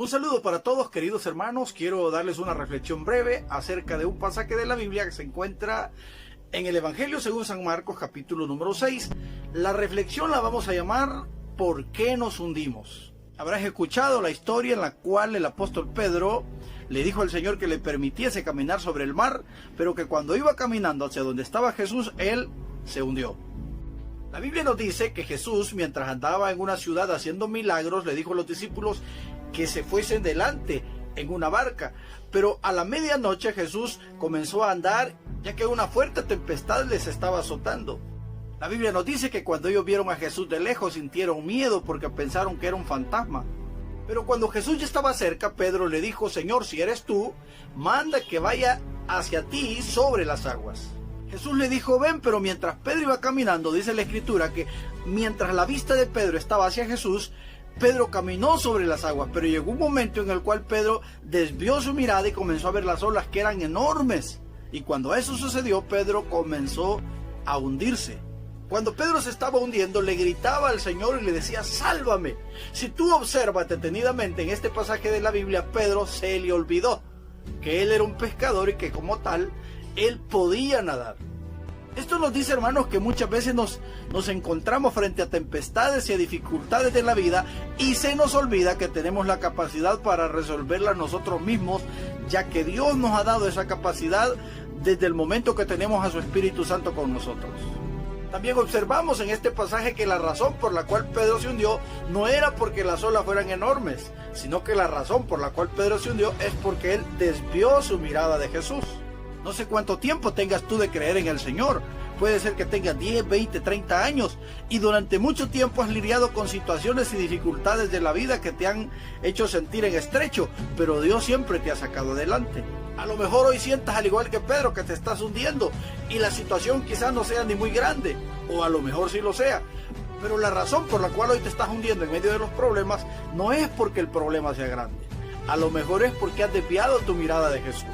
Un saludo para todos, queridos hermanos. Quiero darles una reflexión breve acerca de un pasaje de la Biblia que se encuentra en el Evangelio según San Marcos, capítulo número 6. La reflexión la vamos a llamar ¿Por qué nos hundimos? Habrás escuchado la historia en la cual el apóstol Pedro le dijo al Señor que le permitiese caminar sobre el mar, pero que cuando iba caminando hacia donde estaba Jesús, él se hundió. La Biblia nos dice que Jesús, mientras andaba en una ciudad haciendo milagros, le dijo a los discípulos que se fuesen delante en una barca. Pero a la medianoche Jesús comenzó a andar, ya que una fuerte tempestad les estaba azotando. La Biblia nos dice que cuando ellos vieron a Jesús de lejos sintieron miedo porque pensaron que era un fantasma. Pero cuando Jesús ya estaba cerca, Pedro le dijo: Señor, si eres tú, manda que vaya hacia ti sobre las aguas. Jesús le dijo: ven, pero mientras Pedro iba caminando, dice la Escritura que mientras la vista de Pedro estaba hacia Jesús, Pedro caminó sobre las aguas, pero llegó un momento en el cual Pedro desvió su mirada y comenzó a ver las olas que eran enormes. Y cuando eso sucedió, Pedro comenzó a hundirse. Cuando Pedro se estaba hundiendo, le gritaba al Señor y le decía: sálvame. Si tú observas detenidamente en este pasaje de la Biblia, Pedro se le olvidó que él era un pescador y que como tal, él podía nadar. Esto nos dice, hermanos, que muchas veces nos encontramos frente a tempestades y a dificultades de la vida y se nos olvida que tenemos la capacidad para resolverlas nosotros mismos, ya que Dios nos ha dado esa capacidad desde el momento que tenemos a su Espíritu Santo con nosotros. También observamos en este pasaje que la razón por la cual Pedro se hundió no era porque las olas fueran enormes, sino que la razón por la cual Pedro se hundió es porque él desvió su mirada de Jesús. No sé cuánto tiempo tengas tú de creer en el Señor. Puede ser que tengas 10, 20, 30 años y durante mucho tiempo has lidiado con situaciones y dificultades de la vida que te han hecho sentir en estrecho, pero Dios siempre te ha sacado adelante. A lo mejor hoy sientas al igual que Pedro que te estás hundiendo y la situación quizás no sea ni muy grande, o a lo mejor sí lo sea. Pero la razón por la cual hoy te estás hundiendo en medio de los problemas no es porque el problema sea grande. A lo mejor es porque has desviado tu mirada de Jesús.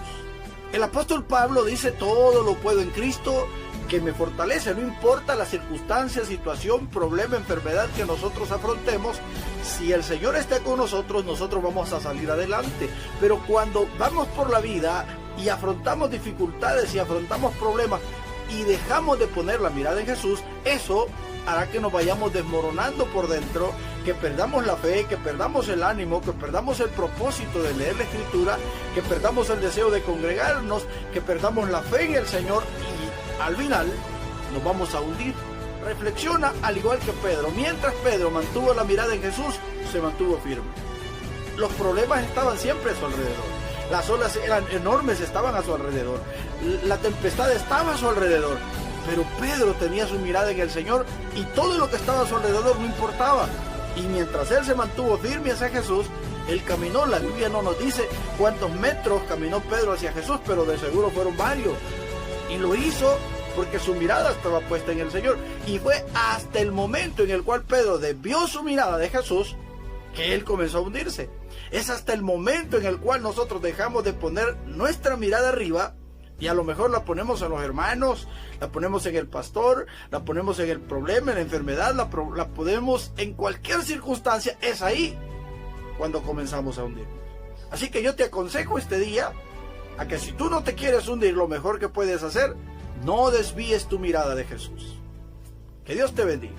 El apóstol Pablo dice: todo lo puedo en Cristo que me fortalece. No importa la circunstancia, situación, problema, enfermedad que nosotros afrontemos, si el Señor está con nosotros, nosotros vamos a salir adelante. Pero cuando vamos por la vida y afrontamos dificultades y afrontamos problemas y dejamos de poner la mirada en Jesús, eso hará que nos vayamos desmoronando por dentro, que perdamos la fe, que perdamos el ánimo, que perdamos el propósito de leer la Escritura, que perdamos el deseo de congregarnos, que perdamos la fe en el Señor y al final nos vamos a hundir. Reflexiona al igual que Pedro. Mientras Pedro mantuvo la mirada en Jesús, se mantuvo firme. Los problemas estaban siempre a su alrededor. Las olas eran enormes, estaban a su alrededor. La tempestad estaba a su alrededor. Pero Pedro tenía su mirada en el Señor y todo lo que estaba a su alrededor no importaba. Y mientras él se mantuvo firme hacia Jesús, él caminó. La Biblia no nos dice cuántos metros caminó Pedro hacia Jesús, pero de seguro fueron varios. Y lo hizo porque su mirada estaba puesta en el Señor. Y fue hasta el momento en el cual Pedro desvió su mirada de Jesús que él comenzó a hundirse. Es hasta el momento en el cual nosotros dejamos de poner nuestra mirada arriba y a lo mejor la ponemos en los hermanos, la ponemos en el pastor, la ponemos en el problema, en la enfermedad, la ponemos en cualquier circunstancia. Es ahí cuando comenzamos a hundirnos. Así que yo te aconsejo este día a que si tú no te quieres hundir, lo mejor que puedes hacer, no desvíes tu mirada de Jesús. Que Dios te bendiga.